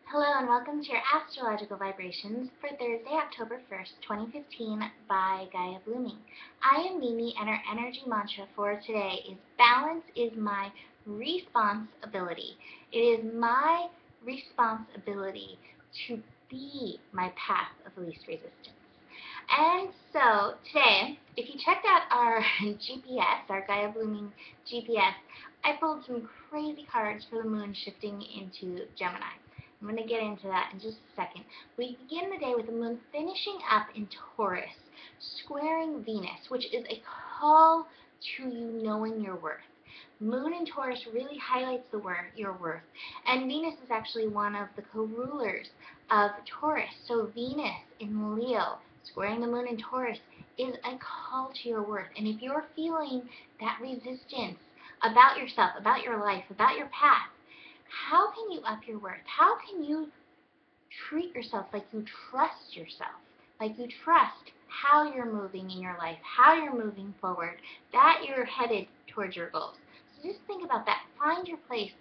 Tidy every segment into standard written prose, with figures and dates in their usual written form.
Hello and welcome to your astrological vibrations for Thursday, October 1st, 2015 by Gaia Blooming. I am Mimi and our energy mantra for today is balance is my responsibility. It is my responsibility to be my path of least resistance. And so today, if you checked out our GPS, our Gaia Blooming GPS, I pulled some crazy cards for the moon shifting into Gemini. I'm going to get into that in just a second. We begin the day with the moon finishing up in Taurus, squaring Venus, which is a call to you knowing your worth. Moon in Taurus really highlights your worth. And Venus is actually one of the co-rulers of Taurus. So Venus in Leo, squaring the moon in Taurus, is a call to your worth. And if you're feeling that resistance about yourself, about your life, about your path, how can you up your worth? How can you treat yourself like you trust yourself, like you trust how you're moving in your life, how you're moving forward, that you're headed towards your goals? So just think about that. Find your place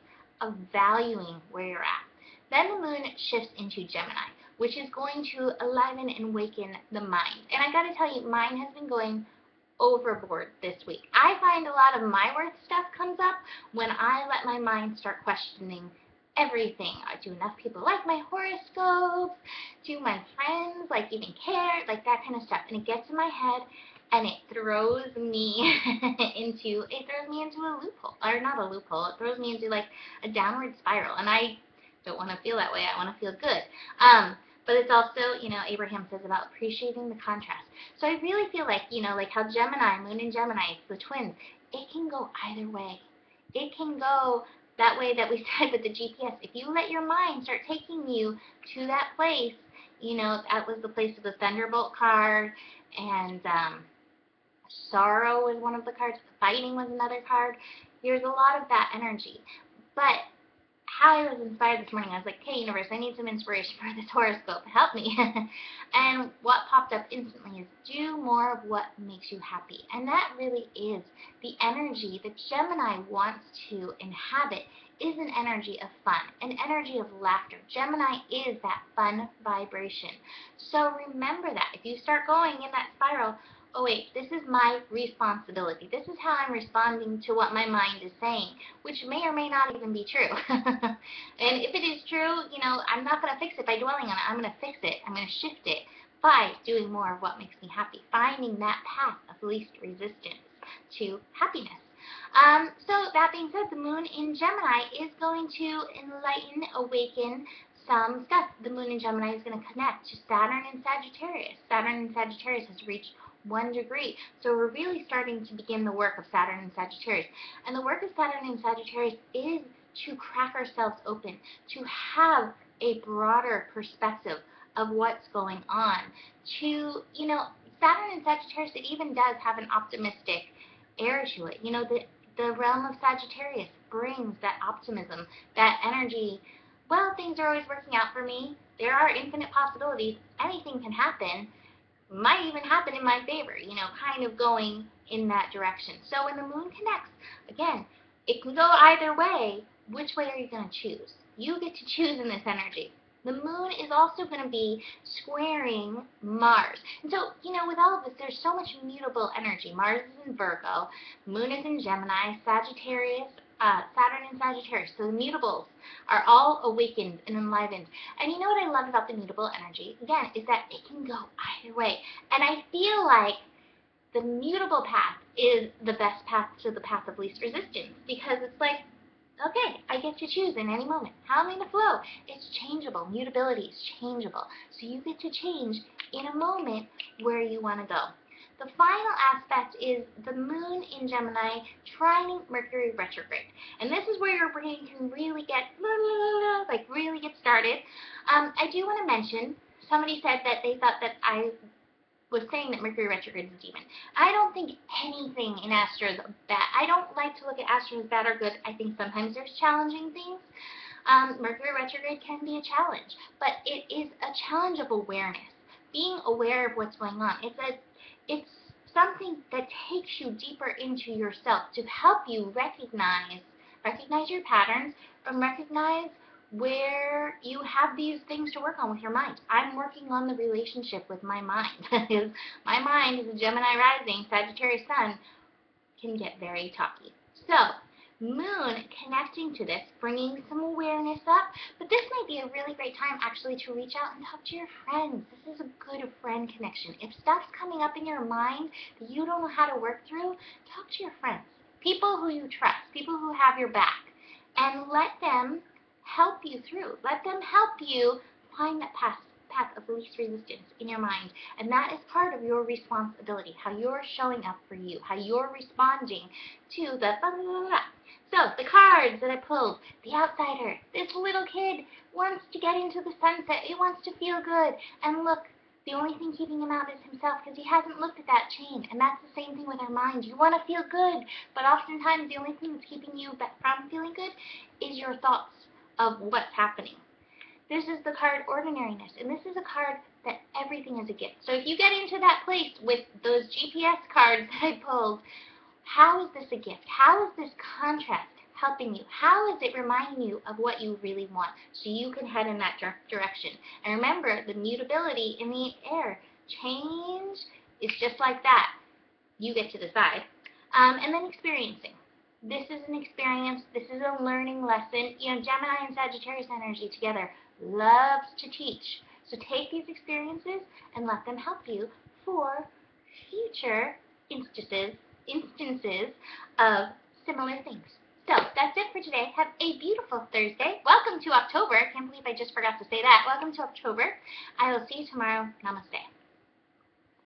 of valuing where you're at. Then the moon shifts into Gemini, which is going to enliven and awaken the mind. And I got to tell you, mine has been going overboard this week. I find a lot of my worth stuff comes up when I let my mind start questioning everything. Do enough people like my horoscopes? Do my friends even care? Like that kind of stuff. And it gets in my head and it throws me into a loophole. Or not a loophole. It throws me into like a downward spiral. And I don't want to feel that way. I want to feel good. But it's also, Abraham says about appreciating the contrast. So I really feel like, like how Gemini, moon in Gemini, it's the twins, it can go either way. It can go that way that we said with the GPS. If you let your mind start taking you to that place, that was the place of the Thunderbolt card, and sorrow was one of the cards, fighting was another card. There's a lot of that energy. But how I was inspired this morning, I was like, hey, universe, I need some inspiration for this horoscope. Help me. And what popped up instantly is do more of what makes you happy. And that really is the energy that Gemini wants to inhabit, is an energy of fun, an energy of laughter. Gemini is that fun vibration. So remember that. If you start going in that spiral, oh wait, this is my responsibility. This is how I'm responding to what my mind is saying, which may or may not even be true. And if it is true, I'm not going to fix it by dwelling on it. I'm going to fix it. I'm going to shift it by doing more of what makes me happy, finding that path of least resistance to happiness. So that being said, the moon in Gemini is going to enlighten, awaken some stuff. The moon in Gemini is going to connect to Saturn and Sagittarius. Saturn and Sagittarius has reached 1 degree. So we're really starting to begin the work of Saturn and Sagittarius. And the work of Saturn and Sagittarius is to crack ourselves open, to have a broader perspective of what's going on. Saturn and Sagittarius, it even does have an optimistic air to it. The realm of Sagittarius brings that optimism, that energy. Well, things are always working out for me. There are infinite possibilities. Anything can happen. Might even happen in my favor, kind of going in that direction. So when the moon connects, again, it can go either way. Which way are you going to choose? You get to choose in this energy. The moon is also going to be squaring Mars. And so, with all of this, there's so much mutable energy. Mars is in Virgo, moon is in Gemini, Sagittarius, Saturn and Sagittarius. So the mutables are all awakened and enlivened. And you know what I love about the mutable energy, again, is that it can go either way. And I feel like the mutable path is the best path to the path of least resistance, because it's like, okay, I get to choose in any moment. How I'm going to flow. It's changeable. Mutability is changeable. So you get to change in a moment where you want to go. The final aspect is the moon in Gemini trining Mercury retrograde. And this is where your brain can really get, really get started. I do want to mention, somebody said that they thought that I was saying that Mercury retrograde is a demon. I don't think anything in Astro is bad. I don't like to look at Astro as bad or good. I think sometimes there's challenging things. Mercury retrograde can be a challenge, but it is a challenge of awareness. Being aware of what's going on. It's something that takes you deeper into yourself to help you recognize your patterns and recognize where you have these things to work on with your mind. I'm working on the relationship with my mind. Because my mind is a Gemini rising, Sagittarius sun, can get very talky. So, Moon connecting to this, bringing some awareness up, but this might be a really great time actually to reach out and talk to your friends. This is a good friend connection. If stuff's coming up in your mind that you don't know how to work through, talk to your friends. People who you trust, people who have your back, and let them help you through. Let them help you find that path of least resistance in your mind. And that is part of your responsibility, how you're showing up for you, how you're responding to the blah, blah, blah, blah. So, the cards that I pulled, the outsider, this little kid wants to get into the sunset, he wants to feel good, and look, the only thing keeping him out is himself because he hasn't looked at that chain. And that's the same thing with our mind. You want to feel good, but oftentimes the only thing that's keeping you from feeling good is your thoughts of what's happening. This is the card Ordinariness, and this is a card that everything is a gift. So if you get into that place with those GPS cards that I pulled, how is this a gift? How is this contrast helping you? How is it reminding you of what you really want so you can head in that direction? And remember, the mutability in the air. Change is just like that. You get to decide. And then experiencing. This is an experience. This is a learning lesson. You know, Gemini and Sagittarius energy together loves to teach. So take these experiences and let them help you for future instances of similar things. So that's it for today. Have a beautiful Thursday. Welcome to October. I can't believe I just forgot to say that. Welcome to October. I will see you tomorrow. Namaste.